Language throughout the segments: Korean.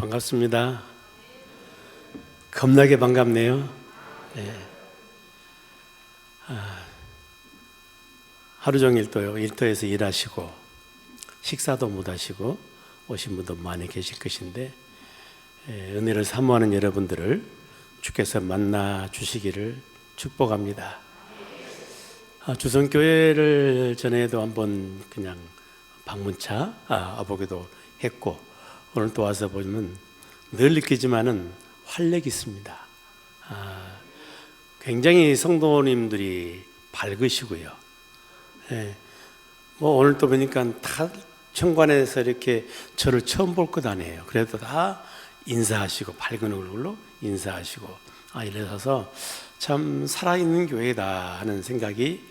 반갑습니다. 겁나게 반갑네요. 네. 하루 종일 또 일터에서 일하시고 식사도 못 하시고 오신 분도 많이 계실 것인데 은혜를 사모하는 여러분들을 주께서 만나 주시기를 축복합니다. 주성교회를 전에도 한번 그냥 방문차 와보기도 했고 오늘 또 와서 보면 늘 느끼지만은 활력이 있습니다. 굉장히 성도님들이 밝으시고요. 뭐 오늘 또 보니까 다 현관에서 이렇게 저를 처음 볼 것 아니에요. 그래도 다 인사하시고 밝은 얼굴로 인사하시고 이래서 참 살아있는 교회다 하는 생각이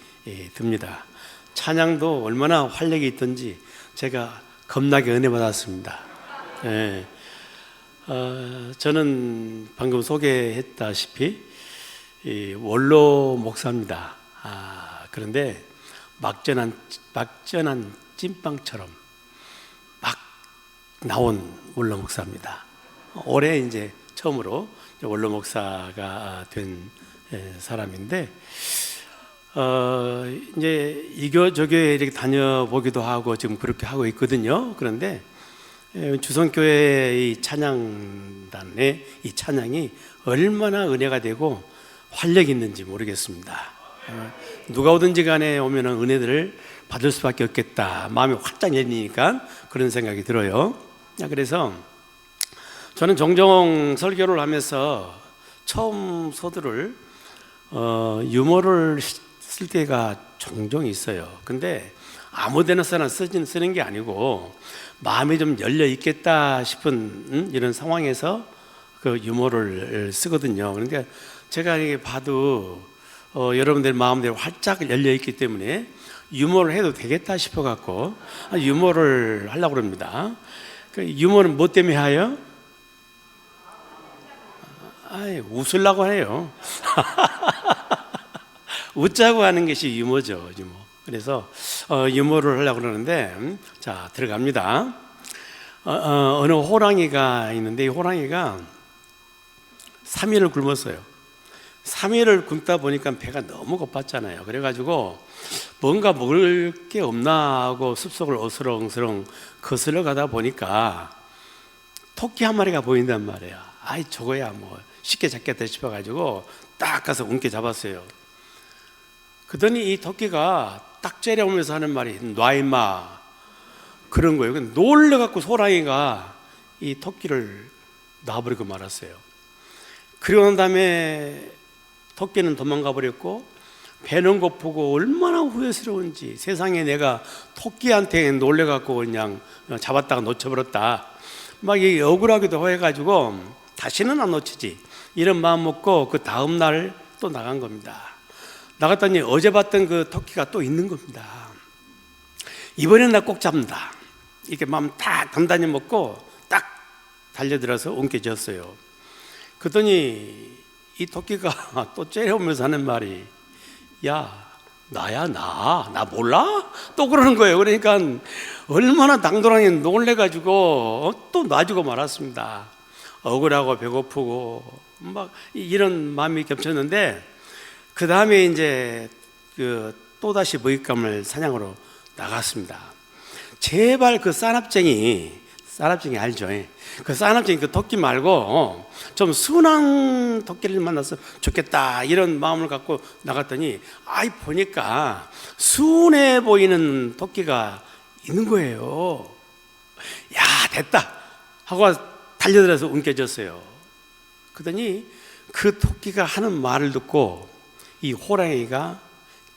듭니다. 찬양도 얼마나 활력이 있던지 제가 겁나게 은혜 받았습니다. 저는 방금 소개했다시피 원로 목사입니다. 그런데 막전한 찐빵처럼 막 나온 원로 목사입니다. 올해 이제 처음으로 원로 목사가 된 사람인데 이제 이교저교에 이렇게 다녀보기도 하고 지금 그렇게 하고 있거든요. 그런데 주성교회의 찬양단의 이 찬양이 얼마나 은혜가 되고 활력이 있는지 모르겠습니다. 누가 오든지 간에 오면은 은혜들을 받을 수밖에 없겠다. 마음이 활짝 열리니까 그런 생각이 들어요. 그래서 저는 종종 설교를 하면서 처음 소들을 유머를 쓸 때가 종종 있어요. 근데 아무 데나 쓰는 게 아니고 마음이 좀 열려 있겠다 싶은 이런 상황에서 그 유머를 쓰거든요. 그러니까 제가 이게 봐도 여러분들 마음대로 활짝 열려 있기 때문에 유머를 해도 되겠다 싶어 갖고 유머를 하려고 합니다. 그 유머는 뭐 때문에 해요? 웃으려고 해요. 웃자고 하는 것이 유머죠, 유머. 그래서 유머를 하려고 그러는데 자 들어갑니다. 어느 호랑이가 있는데 이 호랑이가 3일을 굶었어요. 3일을 굶다 보니까 배가 너무 고팠잖아요. 그래가지고 뭔가 먹을 게 없나 하고 숲속을 어스렁어스렁 거슬러 가다 보니까 토끼 한 마리가 보인단 말이에요. 저거야 뭐 쉽게 잡겠다 싶어가지고 딱 가서 움켜 잡았어요. 그러더니 이 토끼가 딱 째려오면서 하는 말이 놔 임마 그런 거예요. 놀래갖고 호랑이가 이 토끼를 놔버리고 말았어요. 그리고 난 다음에 토끼는 도망가 버렸고 배는 고프고 얼마나 후회스러운지 세상에 내가 토끼한테 놀래갖고 그냥 잡았다가 놓쳐버렸다 막 이게 억울하기도 해가지고 다시는 안 놓치지 이런 마음 먹고 그 다음날 또 나간 겁니다. 나갔더니 어제 봤던 그 토끼가 또 있는 겁니다. 이번엔 나 꼭 잡는다 이렇게 마음 딱 단단히 먹고 딱 달려들어서 옮겨졌어요. 그랬더니 이 토끼가 또 째려오면서 하는 말이 야 나야 나 몰라? 또 그러는 거예요. 그러니까 얼마나 당돌하게 놀래가지고 또 놔주고 말았습니다. 억울하고 배고프고 막 이런 마음이 겹쳤는데 그 다음에 이제 또다시 먹잇감을 사냥으로 나갔습니다. 제발 그 싸납쟁이 알죠? 그 싸납쟁이 그 토끼 말고 좀 순한 토끼를 만나서 좋겠다 이런 마음을 갖고 나갔더니 보니까 순해 보이는 토끼가 있는 거예요. 야 됐다 하고 달려들어서 움켜졌어요. 그러더니 그 토끼가 하는 말을 듣고 이 호랑이가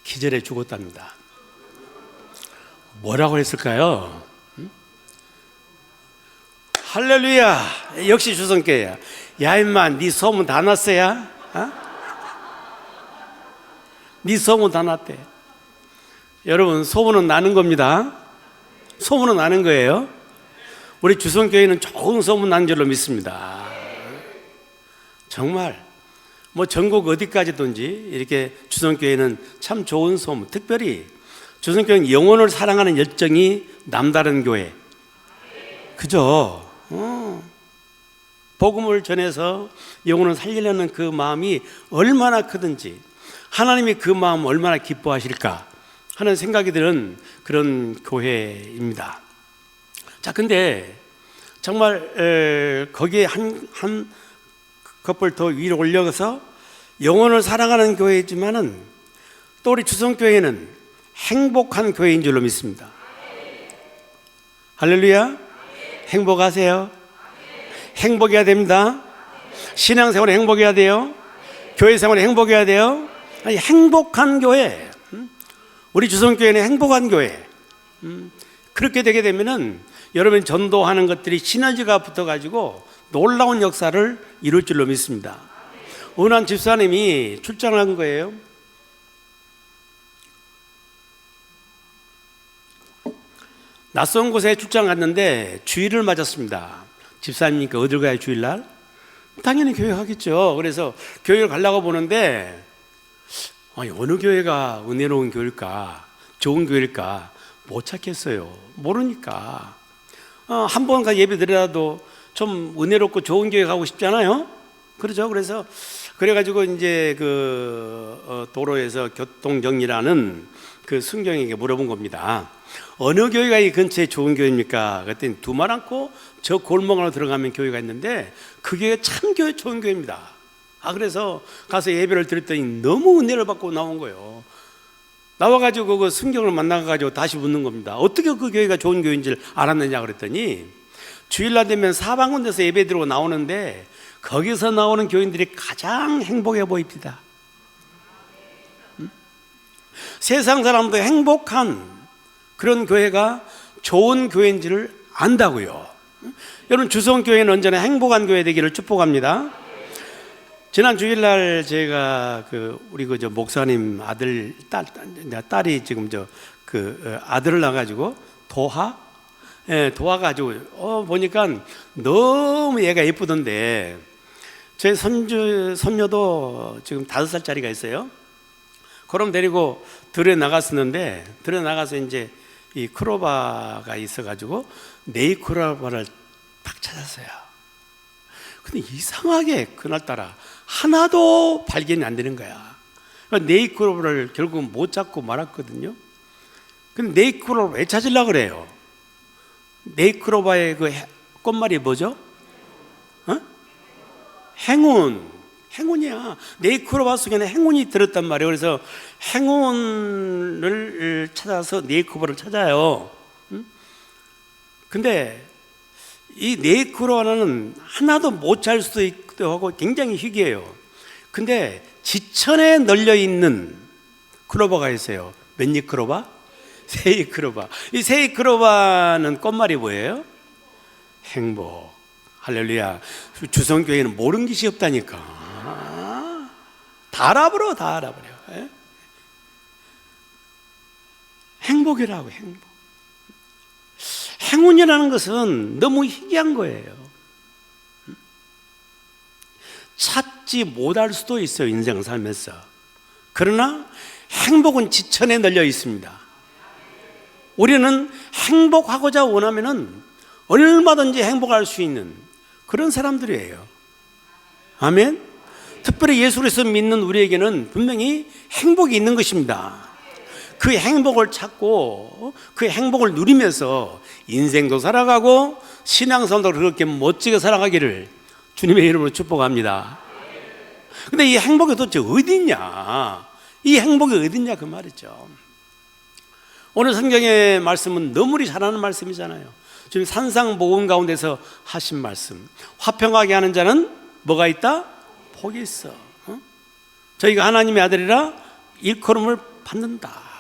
기절해 죽었답니다. 뭐라고 했을까요? 할렐루야! 역시 주성교회야. 야 임마 네 소문 다 났어야? 네 소문 다 났대. 여러분 소문은 나는 겁니다. 소문은 나는 거예요. 우리 주성교회는 좋은 소문 난 줄로 믿습니다. 정말 뭐 전국 어디까지든지 이렇게 주성교회는 참 좋은 소문, 특별히 주성교회는 영혼을 사랑하는 열정이 남다른 교회. 그죠? 복음을 전해서 영혼을 살리려는 그 마음이 얼마나 크든지 하나님이 그 마음 얼마나 기뻐하실까 하는 생각이 드는 그런 교회입니다. 자, 근데 정말 거기에 한 컵을 더 위로 올려서 영혼을 사랑하는 교회이지만은 또 우리 주성교회는 행복한 교회인 줄로 믿습니다. 할렐루야. 행복하세요. 행복해야 됩니다. 신앙생활에 행복해야 돼요. 교회생활에 행복해야 돼요. 아니, 행복한 교회, 우리 주성교회는 행복한 교회. 그렇게 되게 되면은 여러분 전도하는 것들이 시너지가 붙어가지고 놀라운 역사를 이룰 줄로 믿습니다. 어느 한 집사님이 출장한 거예요. 낯선 곳에 출장 갔는데 주일을 맞았습니다. 집사님이니까 어딜 가야 주일날? 당연히 교회 가겠죠. 그래서 교회를 가려고 보는데 아니, 어느 교회가 은혜로운 교회일까, 좋은 교회일까 못 찾겠어요. 모르니까. 한 번 예배 드려도 좀 은혜롭고 좋은 교회 가고 싶잖아요. 그렇죠. 그래서 그래가지고 이제 도로에서 교통정리라는 그 순경에게 물어본 겁니다. 어느 교회가 이 근처에 좋은 교회입니까? 그랬더니 두말 않고 저 골목 안으로 들어가면 교회가 있는데 그 교회가 참 좋은 교회입니다. 그래서 가서 예배를 드렸더니 너무 은혜를 받고 나온 거예요. 나와가지고 그 순경을 만나가지고 다시 묻는 겁니다. 어떻게 그 교회가 좋은 교회인지를 알았느냐 그랬더니 주일날 되면 사방군데서 예배 드리고 나오는데 거기서 나오는 교인들이 가장 행복해 보입니다. 세상 사람도 행복한 그런 교회가 좋은 교회인지를 안다고요. 여러분, 주성교회는 언제나 행복한 교회 되기를 축복합니다. 지난 주일날 제가 우리 목사님 아들 딸이 지금 아들을 낳아가지고 도화 가지고 보니까 너무 얘가 예쁘던데 제 손녀도 지금 5살짜리가 있어요. 그럼 데리고 들에 나갔었는데 들에 나가서 이제 이 크로바가 있어가지고 네이크로바를 딱 찾았어요. 근데 이상하게 그날따라 하나도 발견이 안 되는 거야. 그러니까 네이크로바를 결국은 못 잡고 말았거든요. 근데 네이크로바를 왜 찾으려고 그래요? 네이크로바의 그 꽃말이 뭐죠? 행운이야. 네이크로바 속에는 행운이 들었단 말이에요. 그래서 행운을 찾아서 네이크로바를 찾아요. 근데 이 네이크로바는 하나도 못 찾을 수도 있기도 하고 굉장히 희귀해요. 근데 지천에 널려있는 크로바가 있어요. 몇 잎 크로바? 세잎 크로바. 이 세잎 크로바는 꽃말이 뭐예요? 행복. 할렐루야. 주성교회는 모르는 것이 없다니까. 다 알아버려. 예? 행복이라고. 행복. 행운이라는 것은 너무 희귀한 거예요. 찾지 못할 수도 있어요, 인생 살면서. 그러나 행복은 지천에 널려 있습니다. 우리는 행복하고자 원하면은 얼마든지 행복할 수 있는 그런 사람들이에요. 아멘. 특별히 예수 그리스도 믿는 우리에게는 분명히 행복이 있는 것입니다. 그 행복을 찾고 그 행복을 누리면서 인생도 살아가고 신앙생활도 그렇게 멋지게 살아가기를 주님의 이름으로 축복합니다. 근데 이 행복이 도대체 어디 있냐? 이 행복이 어디 있냐 그 말이죠. 오늘 성경의 말씀은 너무리 잘하는 말씀이잖아요. 지금 산상복음 가운데서 하신 말씀, 화평하게 하는 자는 뭐가 있다? 복이 있어. 저희가 하나님의 아들이라 일컬음을 받는다.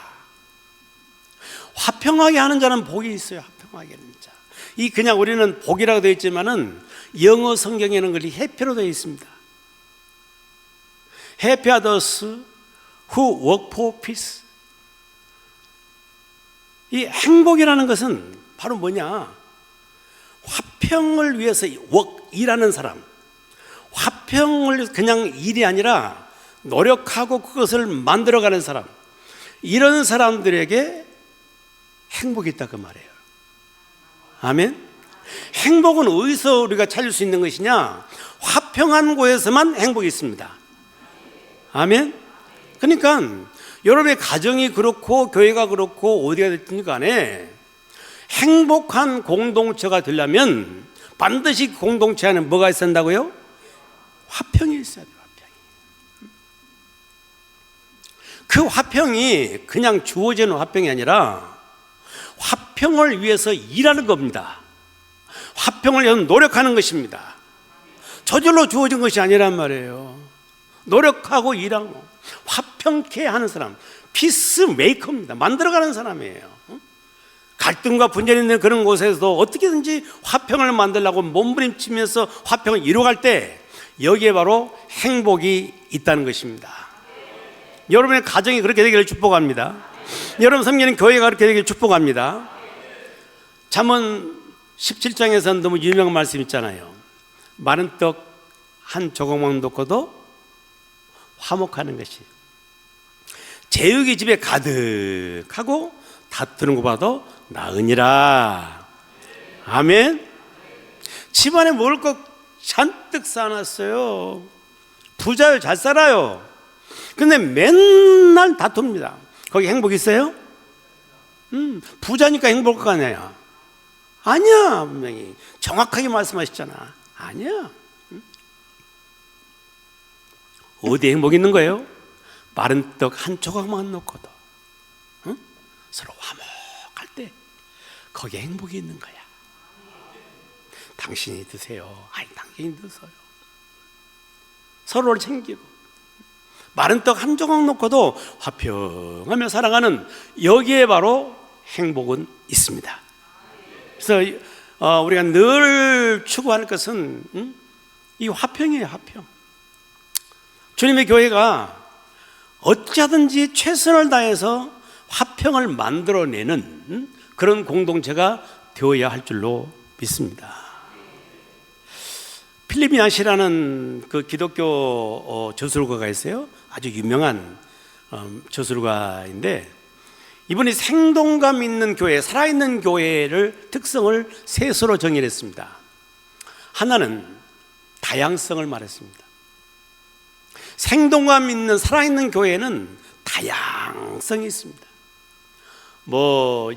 화평하게 하는 자는 복이 있어요. 화평하게 하는 자. 이 그냥 우리는 복이라고 되어 있지만은 영어 성경에는 그리 해피로 되어 있습니다. Happy are those who work for peace. 이 행복이라는 것은 바로 뭐냐? 화평을 위해서 일하는 사람, 화평을 그냥 일이 아니라 노력하고 그것을 만들어가는 사람, 이런 사람들에게 행복이 있다 그 말이에요. 아멘. 행복은 어디서 우리가 찾을 수 있는 것이냐? 화평한 곳에서만 행복이 있습니다. 아멘. 그러니까 여러분의 가정이 그렇고 교회가 그렇고 어디가 됐든 간에 행복한 공동체가 되려면 반드시 공동체 안에 뭐가 있어야 한다고요? 화평이 있어야 돼요. 그 화평이 그냥 주어지는 화평이 아니라 화평을 위해서 일하는 겁니다. 화평을 위해서 노력하는 것입니다. 저절로 주어진 것이 아니란 말이에요. 노력하고 일하고 화평케 하는 사람, 피스메이커입니다. 만들어가는 사람이에요. 갈등과 분쟁이 있는 그런 곳에서도 어떻게든지 화평을 만들려고 몸부림치면서 화평을 이루어갈 때 여기에 바로 행복이 있다는 것입니다. 여러분의 가정이 그렇게 되기를 축복합니다. 여러분 섬기는 교회가 그렇게 되기를 축복합니다. 잠언 17장에서는 너무 유명한 말씀 있잖아요. 마른 떡 한 조각만 놓고도 화목하는 것이 제육이 집에 가득하고 다투는 거 봐도 나으니라. 아멘. 집안에 먹을 것 잔뜩 쌓아놨어요. 부자요, 잘 살아요. 근데 맨날 다툽니다. 거기 행복 있어요? 부자니까 행복할 거 아니야. 아니야. 분명히 정확하게 말씀하셨잖아. 아니야. 어디에 행복이 있는 거예요? 마른 떡 한 조각만 놓고도 서로 화목할 때 거기에 행복이 있는 거야. 당신이 드세요. 아니, 당신이 드세요. 서로를 챙기고 마른 떡 한 조각 놓고도 화평하며 살아가는 여기에 바로 행복은 있습니다. 그래서 우리가 늘 추구할 것은 이 화평이에요. 화평. 주님의 교회가 어찌하든지 최선을 다해서 화평을 만들어내는 그런 공동체가 되어야 할 줄로 믿습니다. 필립 야시라는 그 기독교 저술가가 있어요. 아주 유명한 저술가인데 이분이 생동감 있는 교회, 살아있는 교회를 특성을 셋으로 정의했습니다. 하나는 다양성을 말했습니다. 생동감 있는 살아있는 교회는 다양성이 있습니다.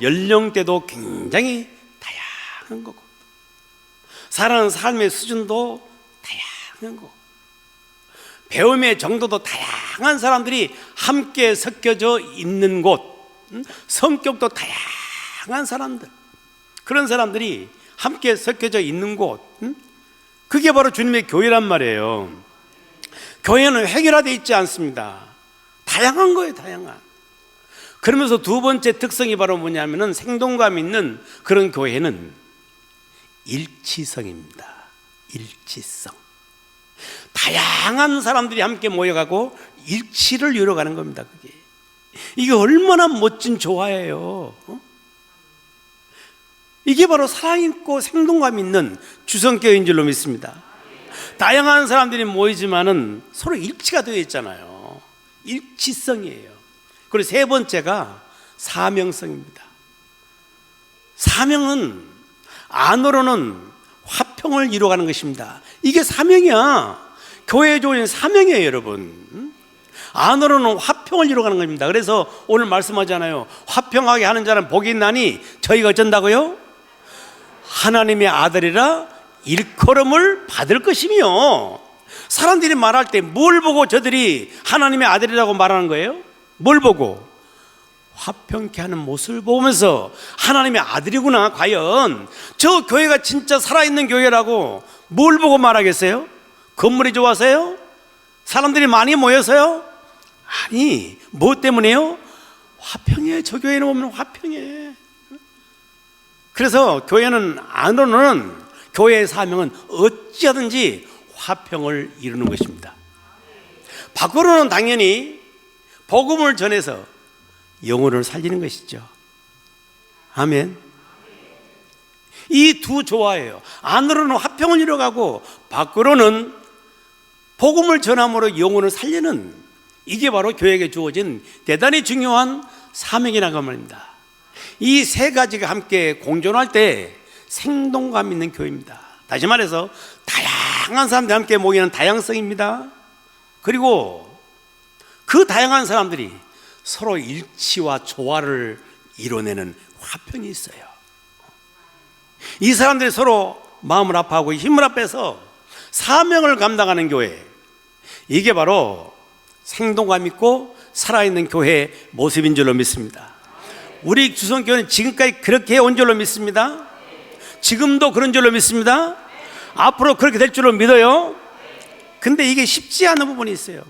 연령대도 굉장히 다양한 거고 살아가는 삶의 수준도 다양한 거고 배움의 정도도 다양한 사람들이 함께 섞여져 있는 곳, 성격도 다양한 사람들, 그런 사람들이 함께 섞여져 있는 곳, 그게 바로 주님의 교회란 말이에요. 교회는 획일화되어 있지 않습니다. 다양한 거예요. 다양한. 그러면서 두 번째 특성이 바로 뭐냐면은 생동감 있는 그런 교회는 일치성입니다. 일치성. 다양한 사람들이 함께 모여가고 일치를 이루어가는 겁니다. 이게 얼마나 멋진 조화예요. 이게 바로 살아있고 생동감 있는 주성교회인 줄로 믿습니다. 다양한 사람들이 모이지만은 서로 일치가 되어 있잖아요. 일치성이에요. 그리고 세 번째가 사명성입니다. 사명은 안으로는 화평을 이루어가는 것입니다. 이게 사명이야. 교회의 조인 사명이에요, 여러분. 안으로는 화평을 이루어가는 겁니다. 그래서 오늘 말씀하잖아요. 화평하게 하는 자는 복이 있나니 저희가 어쩐다고요? 하나님의 아들이라 일컬음을 받을 것이며. 사람들이 말할 때 뭘 보고 저들이 하나님의 아들이라고 말하는 거예요? 뭘 보고? 화평케 하는 모습을 보면서 하나님의 아들이구나. 과연 저 교회가 진짜 살아있는 교회라고 뭘 보고 말하겠어요? 건물이 좋아서요? 사람들이 많이 모여서요? 아니, 뭐 때문에요? 화평해. 저 교회는 보면 화평해. 그래서 교회는 안으로는 교회의 사명은 어찌하든지 화평을 이루는 것입니다. 밖으로는 당연히 복음을 전해서 영혼을 살리는 것이죠. 아멘. 이 두 조화예요. 안으로는 화평을 이루어가고 밖으로는 복음을 전함으로 영혼을 살리는, 이게 바로 교회에게 주어진 대단히 중요한 사명이라고 말입니다. 이 세 가지가 함께 공존할 때 생동감 있는 교회입니다. 다시 말해서 다양한 사람들이 함께 모이는 다양성입니다. 그리고 그 다양한 사람들이 서로 일치와 조화를 이뤄내는 화평이 있어요. 이 사람들이 서로 마음을 합하고 힘을 합해서 사명을 감당하는 교회, 이게 바로 생동감 있고 살아있는 교회의 모습인 줄로 믿습니다. 우리 주성교회는 지금까지 그렇게 해온 줄로 믿습니다. 지금도 그런 줄로 믿습니다. 앞으로 그렇게 될 줄로 믿어요. 근데 이게 쉽지 않은 부분이 있어요.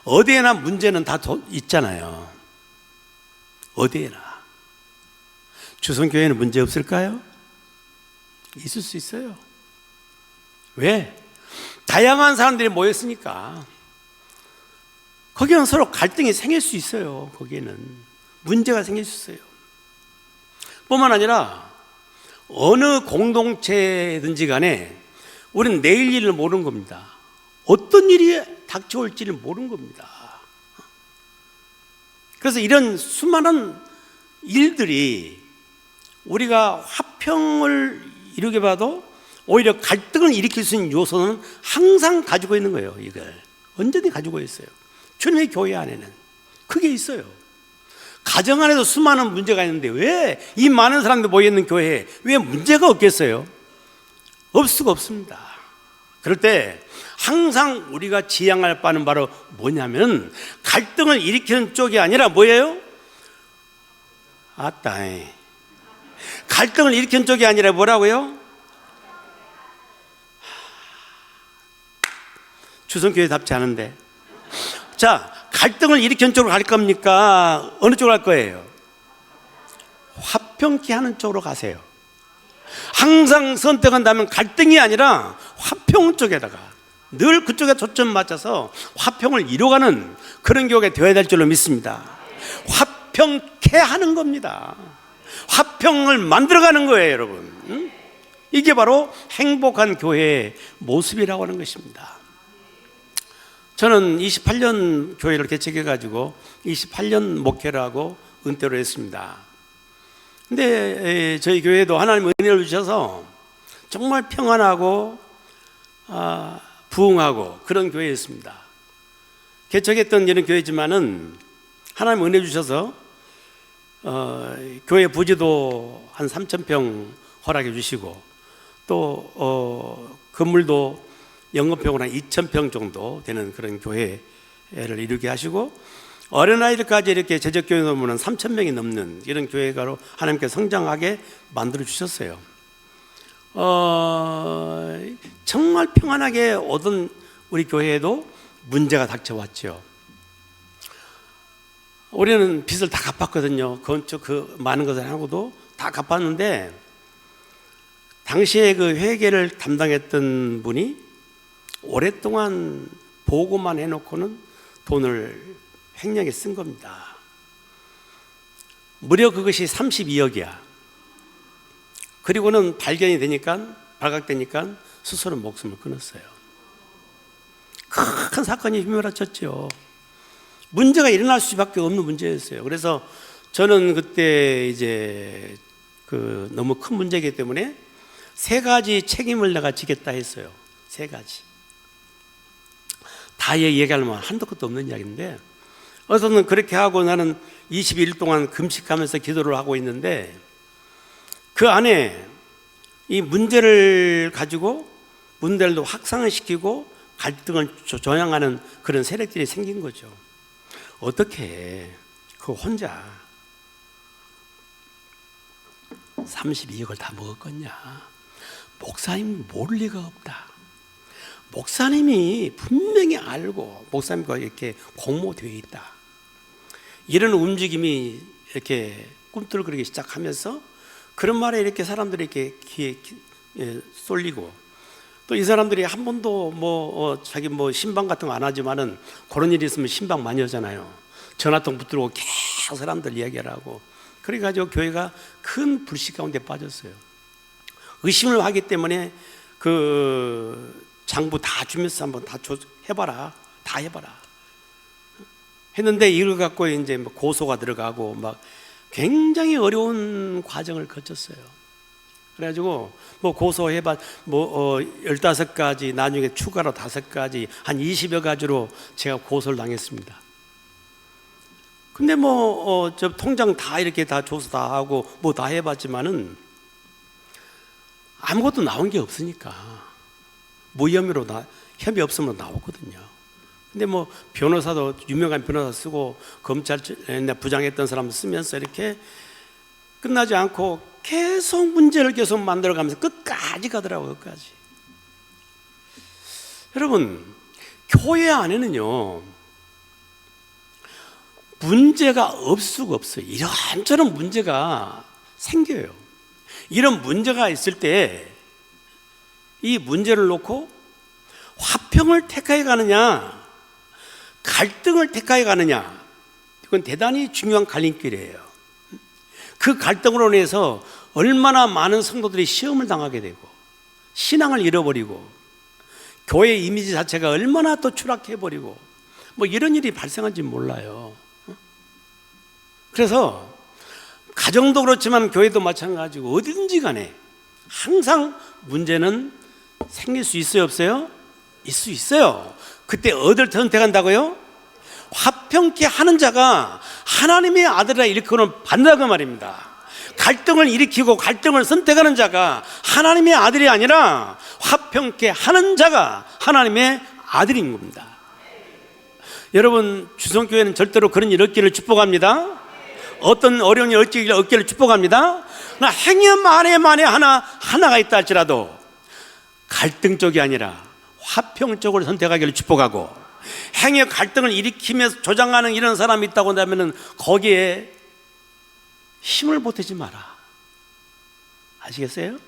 어디에나 문제는 다 있잖아요. 어디에나. 주성교회는 문제 없을까요? 있을 수 있어요. 왜? 다양한 사람들이 모였으니까. 거기는 서로 갈등이 생길 수 있어요. 거기에는 문제가 생길 수 있어요. 뿐만 아니라 어느 공동체든지 간에 우리는 내일 일을 모르는 겁니다. 어떤 일이 닥쳐올지를 모르는 겁니다. 그래서 이런 수많은 일들이 우리가 화평을 이루게 봐도 오히려 갈등을 일으킬 수 있는 요소는 항상 가지고 있는 거예요. 이걸 언제든지 가지고 있어요. 주님의 교회 안에는 그게 있어요. 가정 안에도 수많은 문제가 있는데 왜 이 많은 사람들 모여있는 교회에 왜 문제가 없겠어요? 없을 수가 없습니다. 그럴 때 항상 우리가 지향할 바는 바로 뭐냐면 갈등을 일으키는 쪽이 아니라 뭐예요? 갈등을 일으키는 쪽이 아니라 뭐라고요? 주성교회답지 않은데. 자, 갈등을 일으키는 쪽으로 갈 겁니까? 어느 쪽으로 갈 거예요? 화평케 하는 쪽으로 가세요. 항상 선택한다면 갈등이 아니라 화평 쪽에다가 늘 그쪽에 초점 맞춰서 화평을 이루어가는 그런 교회가 되어야 될 줄로 믿습니다. 화평케 하는 겁니다. 화평을 만들어가는 거예요, 여러분. 이게 바로 행복한 교회의 모습이라고 하는 것입니다. 저는 28년 교회를 개척해가지고 28년 목회를 하고 은퇴를 했습니다. 근데 저희 교회도 하나님 은혜를 주셔서 정말 평안하고 부흥하고 그런 교회였습니다. 개척했던 이런 교회지만은 하나님 은혜 주셔서 교회 부지도 한 3,000평 허락해 주시고 또 건물도 영업평으로 한 2,000평 정도 되는 그런 교회를 이루게 하시고 어린아이들까지 이렇게 제적교회 넘으면 3,000명이 넘는 이런 교회가로 하나님께서 성장하게 만들어 주셨어요. 정말 평안하게 오던 우리 교회에도 문제가 닥쳐왔죠. 우리는 빚을 다 갚았거든요. 건축 그 많은 것을 하고도 다 갚았는데 당시에 그 회계를 담당했던 분이 오랫동안 보고만 해놓고는 돈을 횡령에 쓴 겁니다. 무려 그것이 32억이야. 그리고는 발각되니까 스스로 목숨을 끊었어요. 큰 사건이 휘몰아쳤죠. 문제가 일어날 수밖에 없는 문제였어요. 그래서 저는 그때 이제 너무 큰 문제이기 때문에 3가지 책임을 내가 지겠다 했어요. 3가지. 다 얘기하려면 한도 끝도 없는 이야기인데 어서는 그렇게 하고 나는 21일 동안 금식하면서 기도를 하고 있는데 그 안에 이 문제를 가지고 문제를 확산을 시키고 갈등을 조장하는 그런 세력들이 생긴 거죠. 어떻게 그 혼자 32억을 다 먹었겠냐? 목사님 모를 리가 없다. 목사님이 분명히 알고 목사님과 이렇게 공모되어 있다. 이런 움직임이 이렇게 꿈틀거리기 시작하면서 그런 말에 이렇게 사람들이 이렇게 귀에 쏠리고 또 이 사람들이 한 번도 자기 신방 같은 거 안 하지만은 그런 일이 있으면 신방 많이 하잖아요. 전화통 붙들고 계속 사람들 이야기를 하고 그래가지고 교회가 큰 불씨 가운데 빠졌어요. 의심을 하기 때문에 그 장부 다 주면서 한번 다 해봐라. 다 해봐라. 했는데 이걸 갖고 이제 고소가 들어가고 막 굉장히 어려운 과정을 거쳤어요. 그래가지고 뭐 고소해봐 15가지, 나중에 추가로 5가지, 한 20여 가지로 제가 고소를 당했습니다. 근데 저 통장 다 이렇게 다 조사 다 하고 뭐 다 해봤지만은 아무것도 나온 게 없으니까 무혐의로 혐의 없으면 나오거든요. 근데 변호사도 유명한 변호사 쓰고 검찰 부장했던 사람 쓰면서 이렇게 끝나지 않고 계속 문제를 계속 만들어가면서 끝까지 가더라고요. 끝까지. 여러분, 교회 안에는요 문제가 없을 수가 없어요. 이런저런 문제가 생겨요. 이런 문제가 있을 때 이 문제를 놓고 화평을 택하여 가느냐, 갈등을 택하여 가느냐, 이건 대단히 중요한 갈림길이에요. 그 갈등으로 인해서 얼마나 많은 성도들이 시험을 당하게 되고 신앙을 잃어버리고 교회 이미지 자체가 얼마나 또 추락해버리고 이런 일이 발생한지 몰라요. 그래서 가정도 그렇지만 교회도 마찬가지고 어디든지 간에 항상 문제는 생길 수 있어요, 없어요? 있을 수 있어요. 그때 어디를 선택한다고요? 화평케 하는 자가 하나님의 아들이라 일컬어는 받는다고 말입니다. 갈등을 일으키고 갈등을 선택하는 자가 하나님의 아들이 아니라 화평케 하는 자가 하나님의 아들인 겁니다. 여러분, 주성교회는 절대로 그런 일 없기를 축복합니다. 어떤 어려운 일 없기를 축복합니다. 그러나 행여 만에 하나가 있다 할지라도 갈등 쪽이 아니라 화평 쪽을 선택하기를 축복하고, 행여 갈등을 일으키면서 조장하는 이런 사람이 있다고 한다면 거기에 힘을 보태지 마라. 아시겠어요?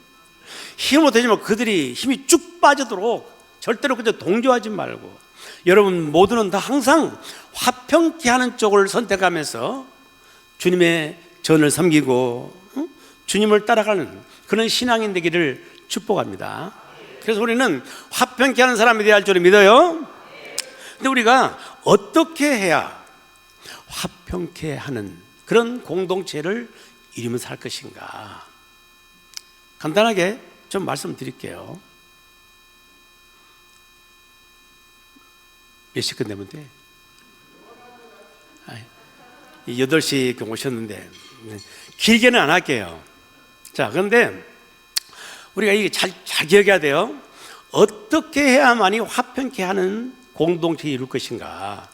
힘을 보태지 말고 그들이 힘이 쭉 빠지도록 절대로 그저 동조하지 말고, 여러분 모두는 다 항상 화평케 하는 쪽을 선택하면서 주님의 전을 섬기고 주님을 따라가는 그런 신앙인 되기를 축복합니다. 그래서 우리는 화평케 하는 사람이 되어야 할 줄 믿어요. 근데 우리가 어떻게 해야 화평케 하는 그런 공동체를 이루며 살 것인가? 간단하게 좀 말씀드릴게요. 몇 시 끝내면 돼? 8시 오셨는데 길게는 안 할게요. 자, 그런데 우리가 이게 잘 기억해야 돼요. 어떻게 해야만이 화평케 하는 공동체를 이룰 것인가?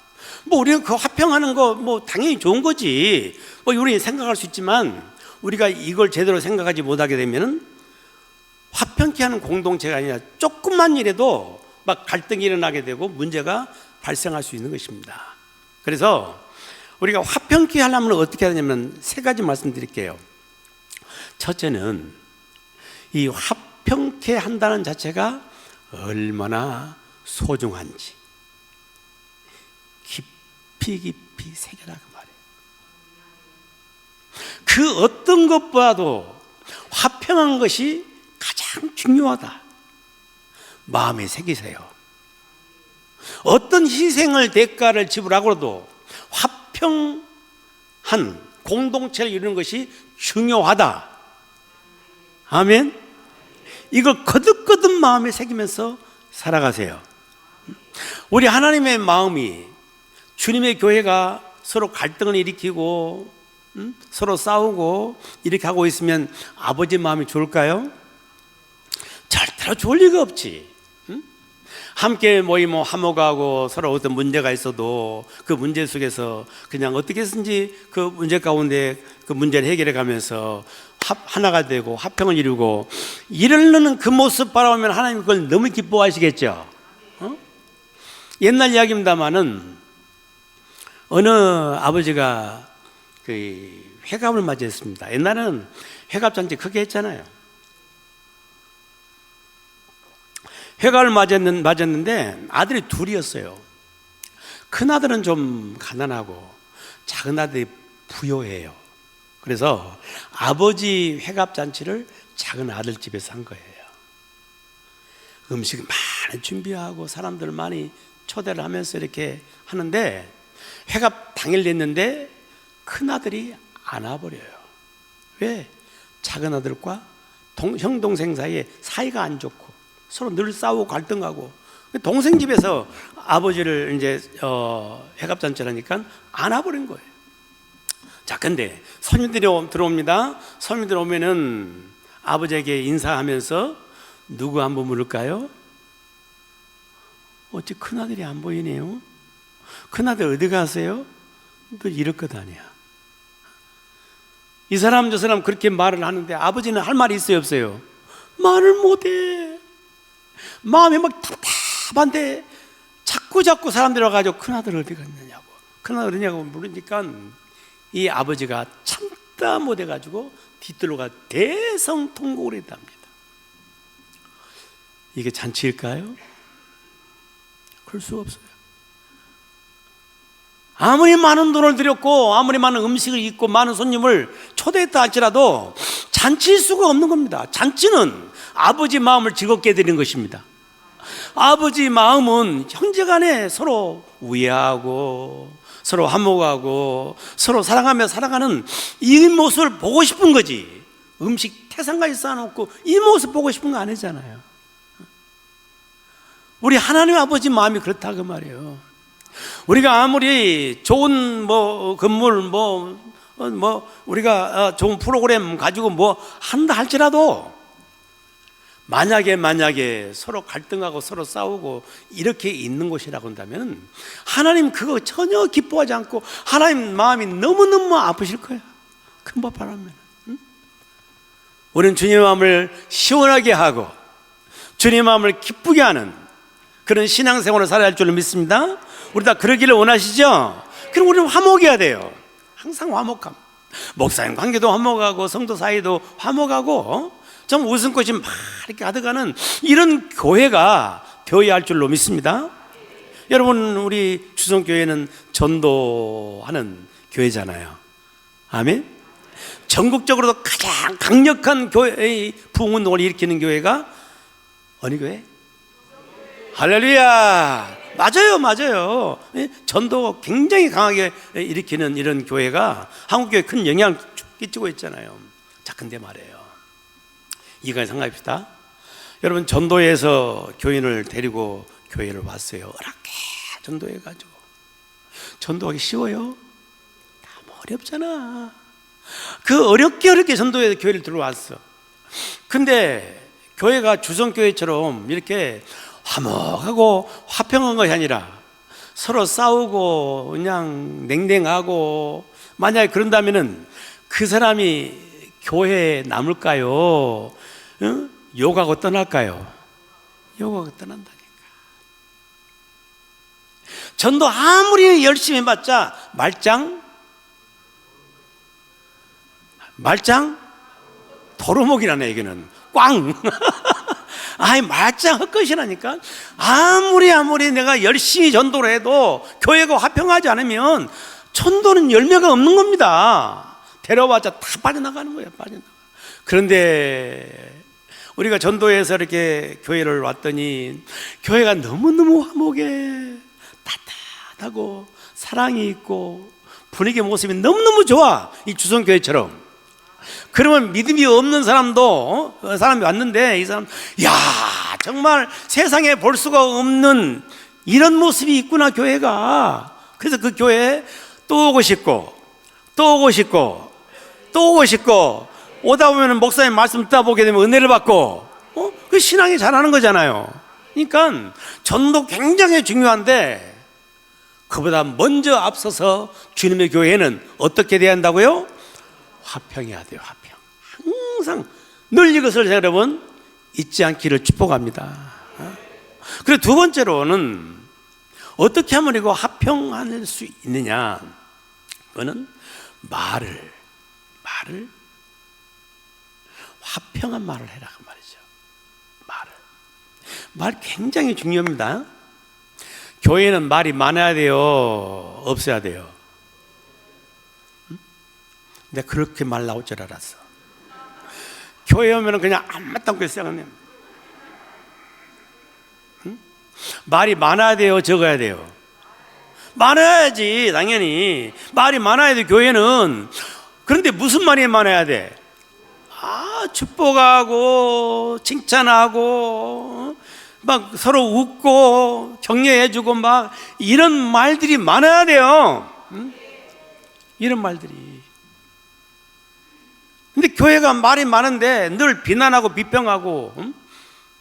우리가 그 화평하는 거 당연히 좋은 거지. 우리는 생각할 수 있지만 우리가 이걸 제대로 생각하지 못하게 되면은 화평케 하는 공동체가 아니라 조금만 일해도 막 갈등이 일어나게 되고 문제가 발생할 수 있는 것입니다. 그래서 우리가 화평케 하려면 어떻게 하냐면 3가지 말씀드릴게요. 첫째는 이 화평케 한다는 자체가 얼마나 소중한지 깊이 새겨라고 말해요. 그 어떤 것보다도 화평한 것이 가장 중요하다. 마음에 새기세요. 어떤 희생을 대가를 지불하고도 화평한 공동체를 이루는 것이 중요하다. 아멘. 이걸 거듭거듭 마음에 새기면서 살아가세요. 우리 하나님의 마음이 주님의 교회가 서로 갈등을 일으키고 서로 싸우고 이렇게 하고 있으면 아버지 마음이 좋을까요? 절대로 좋을 리가 없지. 함께 모이면 화목하고 서로 어떤 문제가 있어도 그 문제 속에서 그냥 어떻게 해서든지 그 문제 가운데 그 문제를 해결해 가면서 하나가 되고 화평을 이루고 이러는 그 모습 바라보면 하나님 그걸 너무 기뻐하시겠죠. 옛날 이야기입니다마는 어느 아버지가 그 회갑을 맞이했습니다. 옛날에는 회갑잔치 크게 했잖아요. 회갑을 맞았는데 아들이 둘이었어요. 큰 아들은 좀 가난하고 작은 아들이 부유해요. 그래서 아버지 회갑잔치를 작은 아들 집에서 한 거예요. 음식 많이 준비하고 사람들 많이 초대를 하면서 이렇게 하는데 회갑 당일 됐는데 큰 아들이 안아버려요. 왜? 작은 아들과 형 동생 사이에 사이가 안 좋고 서로 늘 싸우고 갈등하고, 동생 집에서 아버지를 이제 회갑잔치를 하니까 안아버린 거예요. 자, 근데 손님들이 들어옵니다. 손님들 오면은 아버지에게 인사하면서 누구 한번 물을까요? 어찌 큰아들이 안 보이네요? 큰아들 어디 가세요? 너 이럴 것 아니야. 이 사람 저 사람 그렇게 말을 하는데 아버지는 할 말이 있어요, 없어요? 말을 못해. 마음이 막 답답한데 자꾸 사람들이 와가지고 큰아들 어디 갔느냐고, 큰아들 어디냐고 물으니까 이 아버지가 참다 못해가지고 뒤뜰로가 대성통곡을 했답니다. 이게 잔치일까요? 그럴 수가 없어요. 아무리 많은 돈을 들였고 아무리 많은 음식을 있고 많은 손님을 초대했다 할지라도 잔치일 수가 없는 겁니다. 잔치는 아버지 마음을 즐겁게 해드리는 것입니다. 아버지 마음은 형제간에 서로 우애하고 서로 화목하고 서로 사랑하며 살아가는 이 모습을 보고 싶은 거지, 음식 태산까지 쌓아놓고 이 모습 보고 싶은 거 아니잖아요. 우리 하나님 아버지 마음이 그렇다 그 말이에요. 우리가 아무리 좋은 건물 우리가 좋은 프로그램 가지고 한다 할지라도 만약에 서로 갈등하고 서로 싸우고 이렇게 있는 곳이라고 한다면 하나님 그거 전혀 기뻐하지 않고 하나님 마음이 너무너무 아프실 거야. 큰법 바라면. 응? 우리는 주님의 마음을 시원하게 하고 주님의 마음을 기쁘게 하는 그런 신앙생활을 살아야 할 줄로 믿습니다. 우리 다 그러기를 원하시죠? 그럼 우리는 화목해야 돼요. 항상 화목함. 목사님 관계도 화목하고 성도 사이도 화목하고 좀 웃음꽃이 막 이렇게 가득하는 이런 교회가 되어야 할 줄로 믿습니다. 여러분, 우리 주성교회는 전도하는 교회잖아요. 아멘. 전국적으로도 가장 강력한 교회의 부흥운동을 일으키는 교회가 어느 교회? 할렐루야. 맞아요. 전도 굉장히 강하게 일으키는 이런 교회가 한국교회에 큰 영향을 끼치고 있잖아요. 자, 근데 말이에요, 이걸 생각합시다. 여러분, 전도에서 교인을 데리고 교회를 왔어요. 어렵게 전도해가지고. 전도하기 쉬워요? 너무 어렵잖아. 그 어렵게 전도해서 교회를 들어왔어. 근데 교회가 주성교회처럼 이렇게 화목하고 화평한 것이 아니라 서로 싸우고 그냥 냉랭하고, 만약에 그런다면은 그 사람이 교회에 남을까요? 응? 욕하고 떠날까요? 욕하고 떠난다니까. 전도 아무리 열심히 해봤자 말짱 도루묵이라네. 여기는 꽝. 아이, 말짱 헛것이라니까. 아무리 내가 열심히 전도를 해도 교회가 화평하지 않으면 전도는 열매가 없는 겁니다. 데려와자 다 빠져나가는 거예요. 빠져나가. 그런데 우리가 전도해서 이렇게 교회를 왔더니 교회가 너무너무 화목해, 따뜻하고 사랑이 있고 분위기 모습이 너무너무 좋아. 이 주성교회처럼. 그러면 믿음이 없는 사람도 사람이 왔는데 이 사람, 야, 정말 세상에 볼 수가 없는 이런 모습이 있구나 교회가. 그래서 그 교회에 또 오고 싶고 오다 보면 목사님 말씀 듣다 보게 되면 은혜를 받고 그 신앙이 자라는 거잖아요. 그러니까 전도 굉장히 중요한데 그보다 먼저 앞서서 주님의 교회는 어떻게 돼야 한다고요? 화평해야 돼요. 화평. 항상 늘 이것을 여러분 잊지 않기를 축복합니다. 그리고 두 번째로는 어떻게 하면 이거 화평할 수 있느냐? 그거는 말을 화평한 말을 해라 그 말이죠. 말 굉장히 중요합니다. 교회는 말이 많아야 돼요? 없어야 돼요? 내가 그렇게 말 나올 줄 알았어. 교회 오면 그냥 아무것도 않고 있어요. 말이 많아야 돼요? 적어야 돼요? 많아야지, 당연히. 말이 많아야 돼. 교회는 그런데 무슨 말이 많아야 돼? 축복하고 칭찬하고 막 서로 웃고 격려해주고 막 이런 말들이 많아야 돼요. 응? 이런 말들이. 근데 교회가 말이 많은데 늘 비난하고 비평하고, 응?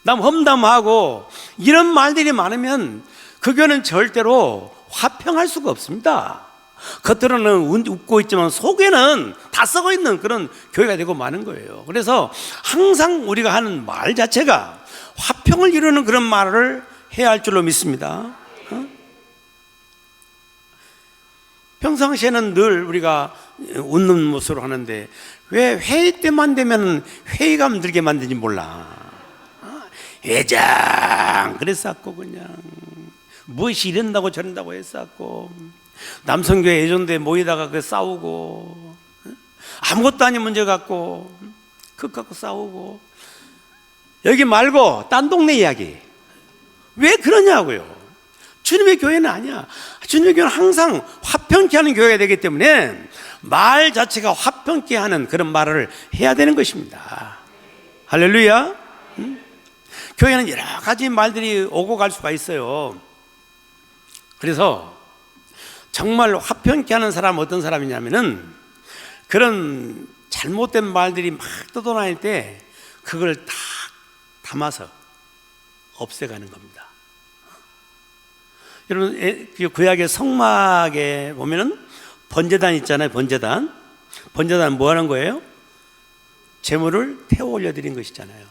남 험담하고 이런 말들이 많으면 그 교회는 절대로 화평할 수가 없습니다. 겉으로는 웃고 있지만 속에는 다 썩어 있는 그런 교회가 되고 마는 거예요. 그래서 항상 우리가 하는 말 자체가 화평을 이루는 그런 말을 해야 할 줄로 믿습니다. 평상시에는 늘 우리가 웃는 모습으로 하는데 왜 회의 때만 되면 회의감 들게 만드는지 몰라. 회장 그랬었고 그냥 무엇이 이런다고 저런다고 했었고, 남성교회 예전대 모이다가 그 싸우고, 아무것도 아닌 문제 갖고 그것 갖고 싸우고, 여기 말고 딴 동네 이야기. 왜 그러냐고요. 주님의 교회는 아니야. 주님의 교회는 항상 화평케 하는 교회가 되기 때문에 말 자체가 화평케 하는 그런 말을 해야 되는 것입니다. 할렐루야. 교회는 여러 가지 말들이 오고 갈 수가 있어요. 그래서 정말 화평케 하는 사람은 어떤 사람이냐면은 그런 잘못된 말들이 막 떠돌아다닐 때 그걸 다 담아서 없애가는 겁니다. 여러분, 구약의 성막에 보면은 번제단 있잖아요. 번제단 뭐 하는 거예요? 제물을 태워 올려드린 것이잖아요.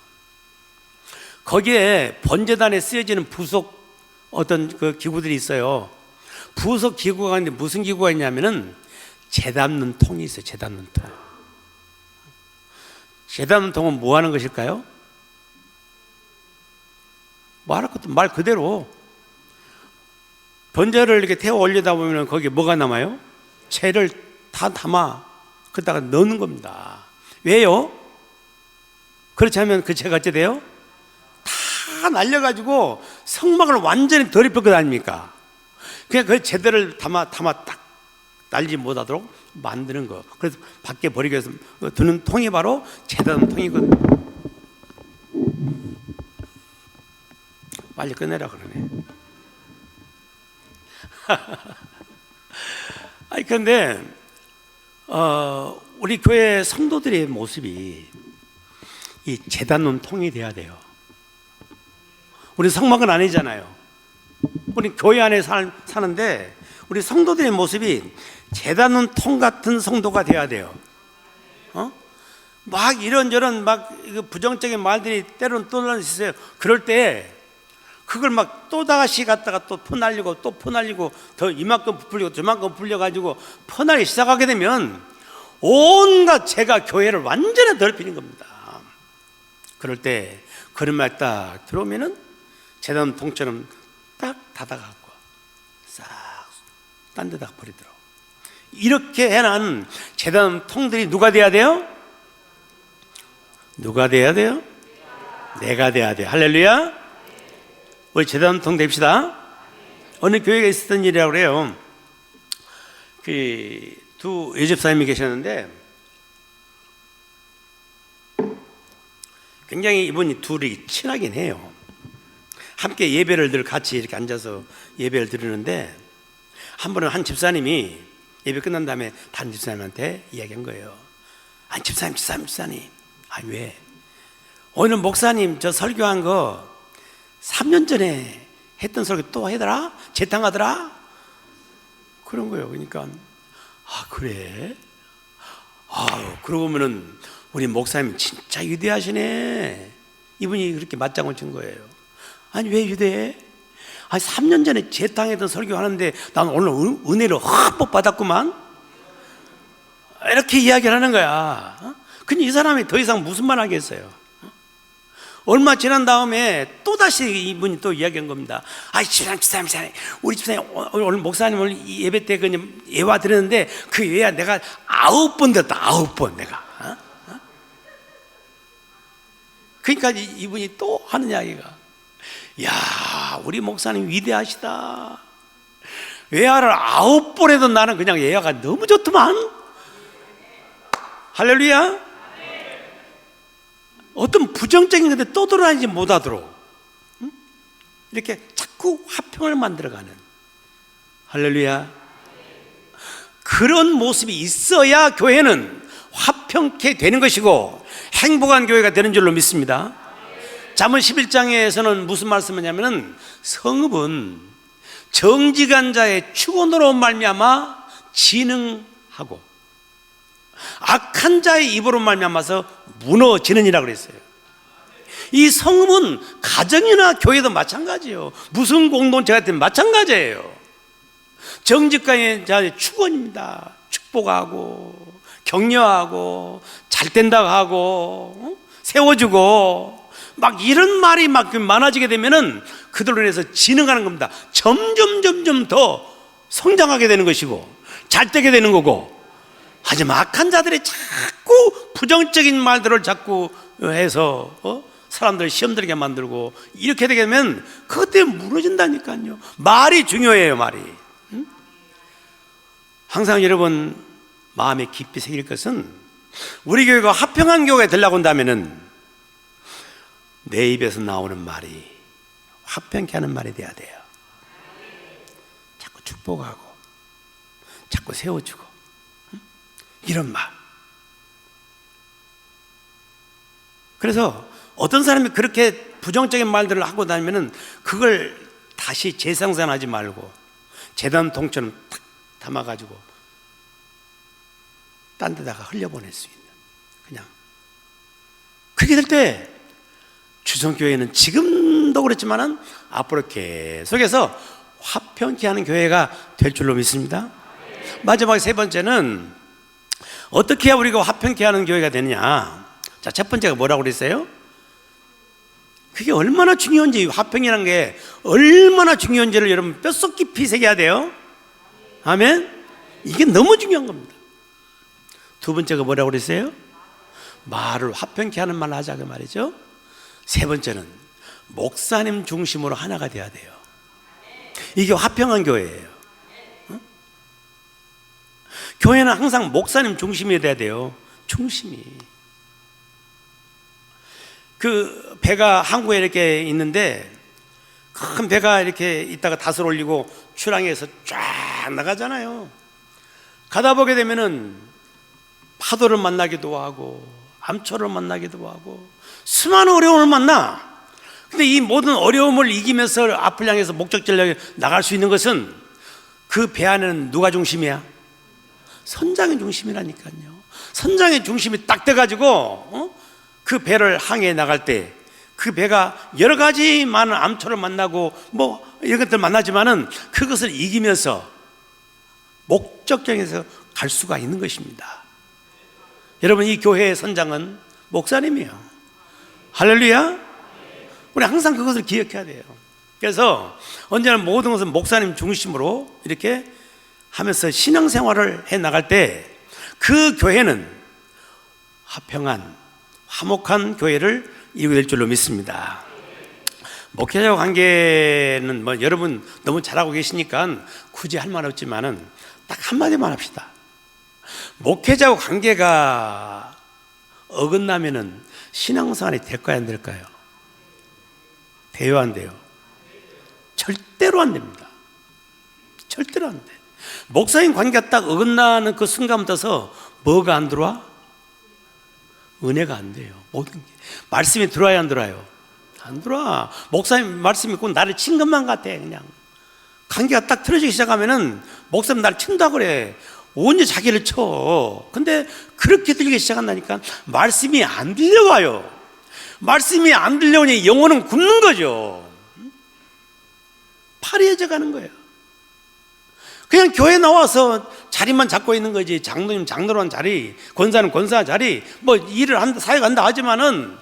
거기에 번제단에 쓰여지는 부속 어떤 그 기구들이 있어요. 부속 기구가 있는데 무슨 기구가 있냐면은 재 담는 통이 있어요. 재 담는 통. 재 담는 통은 뭐 하는 것일까요? 말할 것도 말 그대로 번제를 이렇게 태워 올리다 보면 거기에 뭐가 남아요? 재를 다 담아 그다가 넣는 겁니다. 왜요? 그렇지 않으면 그 재가 어째 돼요? 다 날려가지고 성막을 완전히 더럽힐 것 아닙니까? 그냥 그 재들을 담아 딱 날지 못하도록 만드는 거. 그래서 밖에 버리기 위해서 두는 통이 바로 재단 통이거든요. 빨리 끝내라 그러네. 아니 근데 우리 교회 성도들의 모습이 이 재단론 통이 돼야 돼요. 우리 성막은 아니잖아요. 우리 교회 안에 사는데 우리 성도들의 모습이 재단론 통 같은 성도가 돼야 돼요. 막 이런저런 막 부정적인 말들이 때로는 떠나는 있어요. 그럴 때 그걸 막 또다시 갖다가 또 퍼날리고 또 퍼날리고 더 이만큼 부풀리고 저만큼 풀려가지고 퍼날리기 시작하게 되면 온갖 죄가 교회를 완전히 더럽히는 겁니다. 그럴 때 그런 말 딱 들어오면은 재단 통처럼 딱 닫아갖고 싹 딴 데다 버리더라고. 이렇게 해놓은 재단 통들이 누가 돼야 돼요? 누가 돼야 돼요? 내가 돼야 돼요. 할렐루야. 우리 재단통 됩시다. 어느 교회가 있었던 일이라고 그래요. 그 두 여집사님이 계셨는데 굉장히 이분이 둘이 친하긴 해요. 함께 예배를 늘 같이 이렇게 앉아서 예배를 드리는데 한 번은 한 집사님이 예배 끝난 다음에 다른 집사님한테 이야기한 거예요. 아니 집사님 왜? 오늘 목사님 저 설교한 거 3년 전에 했던 설교 또 하더라? 재탕하더라? 그런 거예요. 그러니까 그래? 그러고 보면은 우리 목사님 진짜 위대하시네. 이분이 그렇게 맞장을 친 거예요. 아니 왜 위대해? 3년 전에 재탕했던 설교하는데 난 오늘 은혜로 흠뻑 받았구만. 이렇게 이야기를 하는 거야. 근데 이 사람이 더 이상 무슨 말 하겠어요? 얼마 지난 다음에 또다시 이분이 또 이야기한 겁니다. 집사님, 우리 집사님 오늘 목사님 오늘 예배 때 그냥 예화 드렸는데 그 예화 내가 9번 들었다. 9번 내가. 그러니까 이분이 또 하는 이야기가, 야, 우리 목사님 위대하시다. 예화를 9번 해도 나는 그냥 예화가 너무 좋더만. 할렐루야. 어떤 부정적인 건데 떠돌아다니지 못하도록 이렇게 자꾸 화평을 만들어가는, 할렐루야, 그런 모습이 있어야 교회는 화평케 되는 것이고 행복한 교회가 되는 줄로 믿습니다. 잠언 11장에서는 무슨 말씀을 하냐면은 성읍은 정직한 자의 축원으로 말미암아 진흥하고 악한 자의 입으로 말미암아서 무너지느니라 그랬어요. 이 성읍은 가정이나 교회도 마찬가지예요. 무슨 공동체가 되든 마찬가지예요. 정직한 자의 축원입니다. 축복하고 격려하고 잘 된다고 하고 세워주고 막 이런 말이 막 많아지게 되면은 그들로 인해서 진흥하는 겁니다. 점점 더 성장하게 되는 것이고 잘 되게 되는 거고, 하지만 악한 자들이 자꾸 부정적인 말들을 자꾸 해서 사람들을 시험 들게 만들고 이렇게 되게 되면 그것 때문에 무너진다니까요. 말이 중요해요. 말이. 항상 여러분 마음에 깊이 새길 것은 우리 교회가 화평한 교회가 되려고 한다면은 내 입에서 나오는 말이 화평케 하는 말이 돼야 돼요. 자꾸 축복하고 자꾸 세워주고 이런 말. 그래서 어떤 사람이 그렇게 부정적인 말들을 하고 다니면은 그걸 다시 재생산하지 말고 재단 통처럼 탁 담아가지고 딴 데다가 흘려보낼 수 있는, 그냥 그렇게 될 때 주성교회는 지금도 그렇지만은 앞으로 계속해서 화평케 하는 교회가 될 줄로 믿습니다. 마지막 세 번째는 어떻게 해야 우리가 화평케 하는 교회가 되느냐. 자, 첫 번째가 뭐라고 그랬어요? 그게 얼마나 중요한지, 화평이라는 게 얼마나 중요한지를 여러분 뼛속 깊이 새겨야 돼요. 아멘. 이게 너무 중요한 겁니다. 두 번째가 뭐라고 그랬어요? 말을 화평케 하는 말을 하자 그 말이죠. 세 번째는 목사님 중심으로 하나가 돼야 돼요. 이게 화평한 교회예요. 교회는 항상 목사님 중심이 돼야 돼요. 중심이. 그 배가 항구에 이렇게 있는데 큰 배가 이렇게 있다가 닷을 올리고 출항해서 쫙 나가잖아요. 가다 보게 되면은 파도를 만나기도 하고 암초를 만나기도 하고 수많은 어려움을 만나. 근데 이 모든 어려움을 이기면서 앞을 향해서 목적지를 향해 나갈 수 있는 것은 그 배 안에는 누가 중심이야? 선장의 중심이라니까요. 선장의 중심이 딱 돼가지고 그 배를 항해 나갈 때 그 배가 여러 가지 많은 암초를 만나고 뭐 이런 것들 만나지만은 그것을 이기면서 목적지에서 갈 수가 있는 것입니다. 여러분, 이 교회의 선장은 목사님이에요. 할렐루야. 우리 항상 그것을 기억해야 돼요. 그래서 언제나 모든 것은 목사님 중심으로 이렇게 하면서 신앙생활을 해 나갈 때 그 교회는 화평한 화목한 교회를 이루게 될 줄로 믿습니다. 목회자와 관계는 뭐 여러분 너무 잘하고 계시니까 굳이 할 말 없지만은 딱 한마디만 합시다. 목회자와 관계가 어긋나면은 신앙생활이 될까요, 안 될까요? 돼요, 안 돼요? 절대로 안 됩니다. 절대로 안 돼. 목사님 관계가 딱 어긋나는 그 순간부터 뭐가 안 들어와? 은혜가 안 돼요. 모든 게. 말씀이 들어와야 안 들어와요? 안 들어와. 목사님 말씀 있고 나를 친 것만 같아. 그냥 관계가 딱 틀어지기 시작하면은 목사님 나를 친다 그래. 언제 자기를 쳐. 근데 그렇게 들리기 시작한다니까 말씀이 안 들려와요. 말씀이 안 들려오니 영혼은 굽는 거죠. 파리해져 가는 거예요. 그냥 교회 나와서 자리만 잡고 있는 거지. 장로님 장로란 자리, 권사는 권사 자리, 뭐 일을 한다, 사역한다 하지만은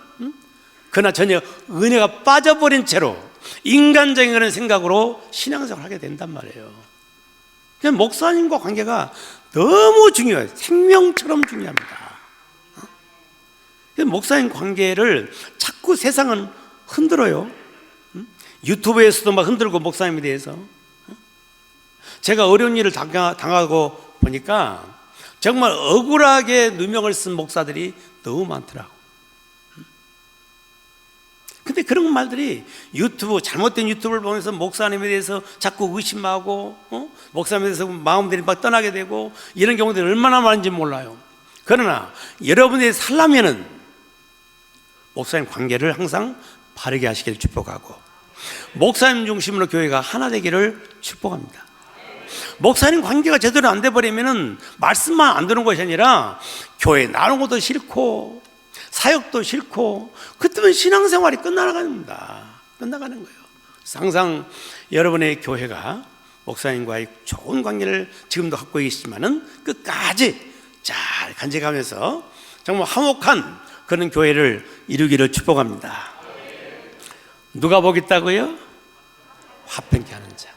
그러나 전혀 은혜가 빠져버린 채로 인간적인 그런 생각으로 신앙생활을 하게 된단 말이에요. 그냥 목사님과 관계가 너무 중요해요. 생명처럼 중요합니다. 목사님 관계를 자꾸 세상은 흔들어요. 유튜브에서도 막 흔들고 목사님에 대해서. 제가 어려운 일을 당하고 보니까 정말 억울하게 누명을 쓴 목사들이 너무 많더라고. 근데 그런 말들이 유튜브, 잘못된 유튜브를 보면서 목사님에 대해서 자꾸 의심하고, 목사님에 대해서 마음들이 막 떠나게 되고, 이런 경우들이 얼마나 많은지 몰라요. 그러나 여러분들이 살려면은 목사님 관계를 항상 바르게 하시길 축복하고, 목사님 중심으로 교회가 하나 되기를 축복합니다. 목사님 관계가 제대로 안 돼버리면은 말씀만 안 듣는 것이 아니라 교회 나오는 것도 싫고 사역도 싫고, 그때면 신앙생활이 끝나가는 거예요. 항상 여러분의 교회가 목사님과의 좋은 관계를 지금도 갖고 계시지만은 끝까지 잘 간직하면서 정말 화목한 그런 교회를 이루기를 축복합니다. 누가 복 있다고요? 화평케 하는 자.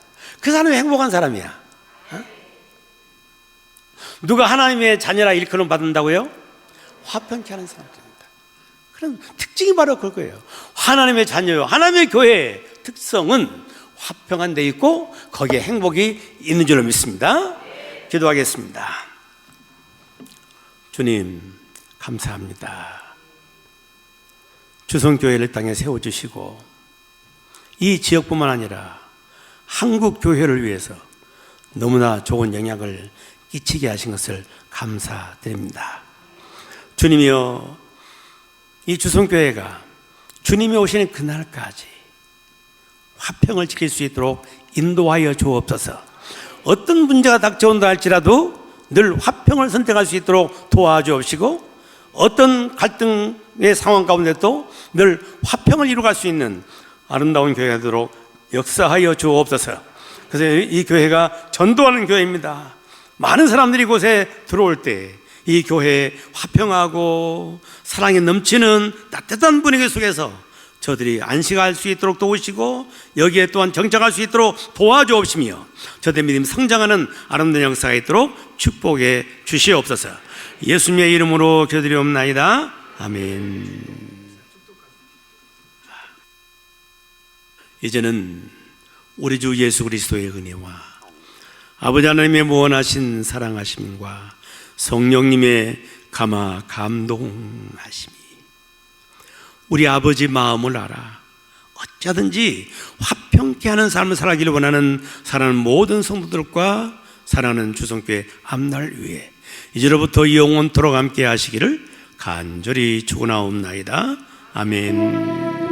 그 사람이 행복한 사람이야. 누가 하나님의 자녀라 일컬음 받는다고요? 화평케 하는 사람입니다. 그런 특징이 바로 그거예요. 하나님의 자녀요, 하나님의 교회의 특성은 화평한 데 있고 거기에 행복이 있는 줄로 믿습니다. 기도하겠습니다. 주님 감사합니다. 주성교회를 땅에 세워주시고 이 지역뿐만 아니라 한국 교회를 위해서 너무나 좋은 영향을 끼치게 하신 것을 감사드립니다. 주님이여, 이 주성교회가 주님이 오시는 그날까지 화평을 지킬 수 있도록 인도하여 주옵소서. 어떤 문제가 닥쳐온다 할지라도 늘 화평을 선택할 수 있도록 도와주옵시고, 어떤 갈등의 상황 가운데도 늘 화평을 이루어갈 수 있는 아름다운 교회가 되도록 역사하여 주옵소서. 그래서 이 교회가 전도하는 교회입니다. 많은 사람들이 이곳에 들어올 때 이 교회에 화평하고 사랑이 넘치는 따뜻한 분위기 속에서 저들이 안식할 수 있도록 도우시고 여기에 또한 정착할 수 있도록 도와주옵시며 저들의 믿음 성장하는 아름다운 역사가 있도록 축복해 주시옵소서. 예수님의 이름으로 기도드리옵나이다. 아멘. 이제는 우리 주 예수 그리스도의 은혜와 아버지 하나님의 무한하신 사랑하심과 성령님의 감화 감동하심이 우리 아버지 마음을 알아 어쩌든지 화평케 하는 삶을 살아가기를 원하는 사랑하는 모든 성도들과 사랑하는 주성교회 앞날 위해 이제로부터 영원토록 함께 하시기를 간절히 축원하옵나이다. 아멘.